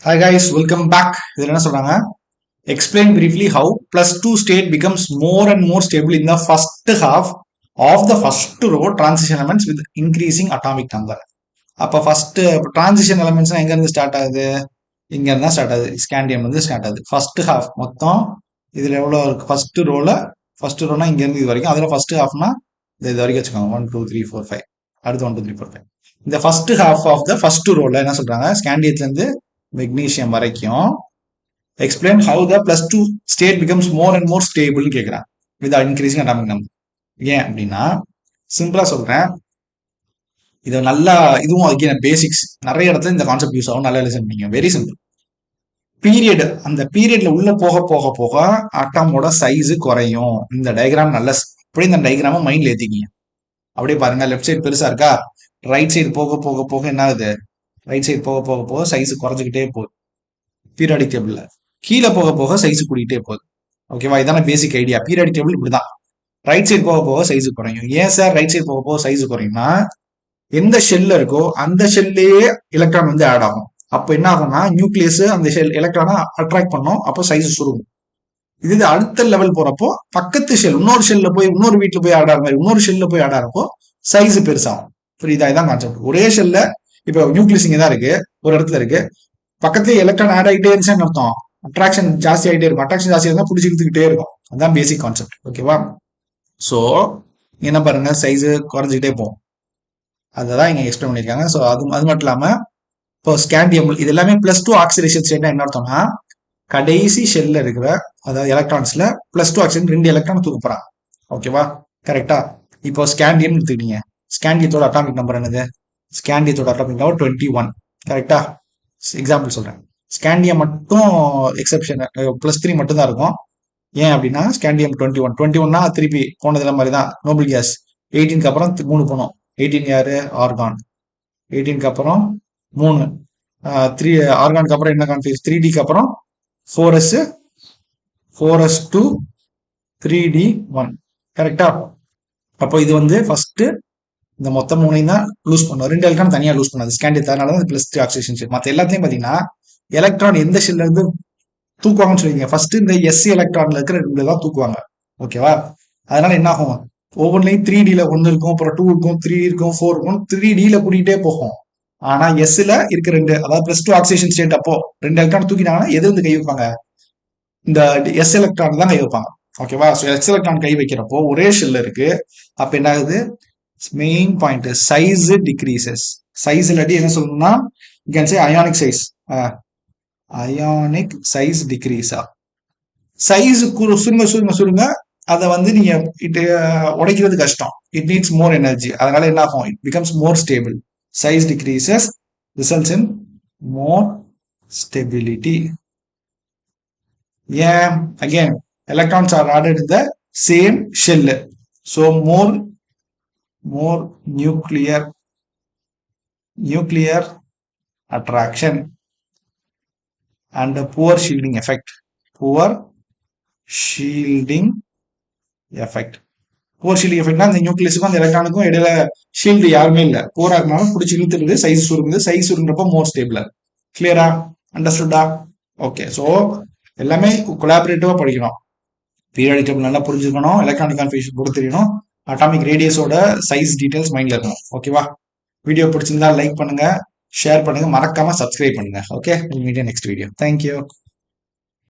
Hi guys, welcome back. இதில் என்ன சொல்றாங்க? Explain briefly how +2 state becomes more and more stable in the first half of the first row transition elements with increasing atomic number. அப்போ first transition elements எங்க இருந்து start ஆகுது? இங்க இருந்தா start ஆகுது. ஸ்கேண்டியம் வந்து ஸ்டார்ட் ஆகுது. ஃபர்ஸ்ட் ஹாஃப் மொத்தம் இதுல எவ்வளவு இருக்கு? ஃபர்ஸ்ட் ரோனா இங்க இருந்து இது வரைக்கும். அதுல ஃபர்ஸ்ட் ஹாஃப்னா இது வரைக்கும் வச்சுக்கோங்க. 1 2 3 4 5. அடுத்து 1 2 3 4 5. இந்த first half of the first ரோல என்ன சொல்றாங்க? ஸ்கேண்டியத்துல இருந்து மெக்னீசியம் வரைக்கும் explain how the +2 state becomes more and more ஸ்டேபிள்னு கேட்குறாங்க வித் இன்க்ரீசிங் அட்டாமிக் நம்பர். ஏன் அப்படின்னா சிம்பிளா சொல்றேன். இது நல்லா இதுவும் அதுக்கு பேசிக்ஸ் நிறைய இடத்துல இந்த கான்செப்ட் யூஸ் ஆகும். நல்லா லிசன் பண்ணீங்க. Very simple. பீரியட் அந்த பீரியட்ல உள்ள போக போக போக அட்டாமோட சைஸ் குறையும். இந்த டயக்ராம் நல்ல அப்படியே இந்த டயக்ராம மைண்ட்ல ஏத்திக்கிங்க. அப்படியே பாருங்க, லெஃப்ட் சைடு பெருசா இருக்கா, ரைட் சைடு போக போக போக என்ன ஆகுது? ரைட் சைடு போக போக போக சைஸ் குறைஞ்சிக்கிட்டே போகுது பீரியாடிக் டேபிள்ல. கீழே போக போக சைஸ் கூட்டிகிட்டே போகுது. ஓகேவா? இதான பேசிக் ஐடியா. பீரியாடிக் டேபிள் இப்படிதான். ரைட் சைடு போக போக சைஸ் குறையும். ஏன் சார் ரைட் சைடு போக போக சைஸ் குறையும்னா, எந்த ஷெல்ல இருக்கோ அந்த ஷெல்லையே எலக்ட்ரான் வந்து ஆட் ஆகும். அப்போ என்ன ஆகும்னா நியூக்ளியஸ் அந்த ஷெல் எலக்ட்ரானை அட்ராக்ட் பண்ணும். அப்போ சைஸ் சுருங்கும். இது அடுத்த லெவல் போறப்போ பக்கத்து ஷெல் இன்னொரு ஷெல்ல போய் இன்னொரு வீட்டுல போய் ஆட் ஆகிற மாதிரி இன்னொரு ஷெல்ல போய் ஆட் ஆகிறப்போ சைஸ் பெருசாகும். புரியுதா? இதான் கான்செப்ட். ஒரே ஷெல்ல இப்போ நியூக்ளியஸ் இங்க தான் இருக்கு, ஒரு இடத்துல இருக்கு, பக்கத்துலயே எலக்ட்ரான் ஆட் ஆகிட்டே இருந்துச்சுன்னு அர்த்தம் அட்ராக்ஷன் ஜாஸ்தி ஆகிட்டே இருக்கும். அட்ராக்ஷன் ஜாஸ்தி இருந்தா பிடிச்சி இழுத்துக்கிட்டே இருக்கும். அதான் பேசிக் கான்செப்ட். ஓகேவா? ஸோ என்ன பாருங்க, சைஸ் குறைஞ்சிக்கிட்டே போகும். அதை இங்க எக்ஸ்பிளைன் பண்ணியிருக்காங்க. ஸோ அது அது மட்டும் இல்லாம இப்போ ஸ்கேண்டியம் இது எல்லாமே +2 ஆக்சிடேஷன் ஸ்டேட்னா என்ன அர்த்தம்னா, கடைசி ஷெல்ல இருக்கிற அதாவது எலக்ட்ரான்ஸ்ல +2 ஆக்சிஜன் 2 எலக்ட்ரான் தூக்க போறாங்க. ஓகேவா? கரெக்டா? இப்போ ஸ்கேண்டியம் எடுத்துக்கிட்டீங்க. ஸ்கேண்டியத்தோட அட்டாமிக் நம்பர் என்னது? ஸ்கேண்டியத்தோட அட்டாமிக் நம்பர் 21. கரெக்டா? எக்ஸாம்பிள் சொல்றேன். ஸ்கேண்டியம் மட்டும் எக்ஸெப்ஷன் +3 மட்டும் தான் இருக்கும். ஏன் அப்படின்னா ஸ்கேண்டியம் 21னா திருப்பி போனதுல மாதிரி தான். நோபல் கேஸ் 18க்கு அப்புறம் 3 போனோம். 18 யாரு? ஆர்கான். 18க்கு அப்புறம் 3 3 ஆர்கானுக்கு அப்புறம் என்ன கான்ஃபிகரேஷன்? 3Dக்கு அப்புறம் 4s 4s2 3D1. கரெக்டா? அப்போ இது வந்து ஃபர்ஸ்ட் இந்த மொத்த 3 தான் லூஸ் பண்ணும். 2 எலக்ட்ரான் தனியா லூஸ் பண்ணாது. ஸ்கேண்டியம் அதனால தான் +3 ஆக்சிடேஷன். மற்ற எல்லாத்தையும் பாத்தீங்கன்னா எலக்ட்ரான் எந்த ஷெல்ல இருந்து தூக்குவாங்கன்னு சொல்லுவீங்க. ஃபர்ஸ்ட் இந்த எஸ்சி எலக்ட்ரான்ல இருக்கிற 2 தான் தூக்குவாங்க. ஓகேவா? அதனால என்ன ஆகும்? ஒவ்வொன்றையும் 3Dல 1 இருக்கும், அப்புறம் 2 இருக்கும், 3 இருக்கும், 4 இருக்கும், 3Dல கூட்டிகிட்டே போகும். ஆனா எஸ்ல இருக்க 2 அதாவது +2 ஆக்சிடேஷன் ஸ்டேட் அப்போ 2 எலக்ட்ரான் தூக்கினாங்கன்னா எது வந்து கை வைப்பாங்க? இந்த எஸ் எலக்ட்ரான் தான் கை வைப்பாங்க. ஓகேவா? ஸோ எஸ் எலக்ட்ரான் கை வைக்கிறப்போ ஒரே ஷெல்ல இருக்கு. அப்ப என்ன ஆகுது? Main point size decreases. Size இல்லாட்டி என்ன சொல்லணும்னா அயானிக் சைஸ். அயானிக் சைஸ் டிக்ரீஸா, சைஸ் சுருங்க சுருங்க சுருங்க அதை வந்து நீங்க உடைக்கிறது கஷ்டம். It needs more energy. அதனால என்ன ஆகும்? It becomes more stable. Size decreases results in more stability. ஏன்? Again electrons are added in the same shell, so more nuclear attraction and poor shielding effect. poor shielding effect அந்த நியூக்ளியஸுக்கும் அந்த எலக்ட்ரானுக்கும் இடையில shield யாருமே இல்ல. போரா இருக்கனாலும் பிடிச்சி இழுத்துருது, சைஸ் சுருங்குது. சைஸ் சுருங்குறப்ப மோர் ஸ்டேபிளா. கிளியரா? அண்டர்ஸ்டுடா? Okay. So எல்லாமே கொலாபரேட்டிவா படிக்கணும். பீரியாடிக் டேபிள் நல்லா புரிஞ்சுக்கணும். எலக்ட்ரானிக் கான்ஃபிகரேஷன் கூட தெரியணும். அட்டாமிக் ரேடியஸோட சைஸ் டீடைல்ஸ் மைண்ட்ல இருக்கணும். ஓகேவா? வீடியோ பிடிச்சிருந்தா லைக் பண்ணுங்க, ஷேர் பண்ணுங்க, மறக்காம சப்ஸ்கிரைப் பண்ணுங்க. Okay, meet next video. Thank you.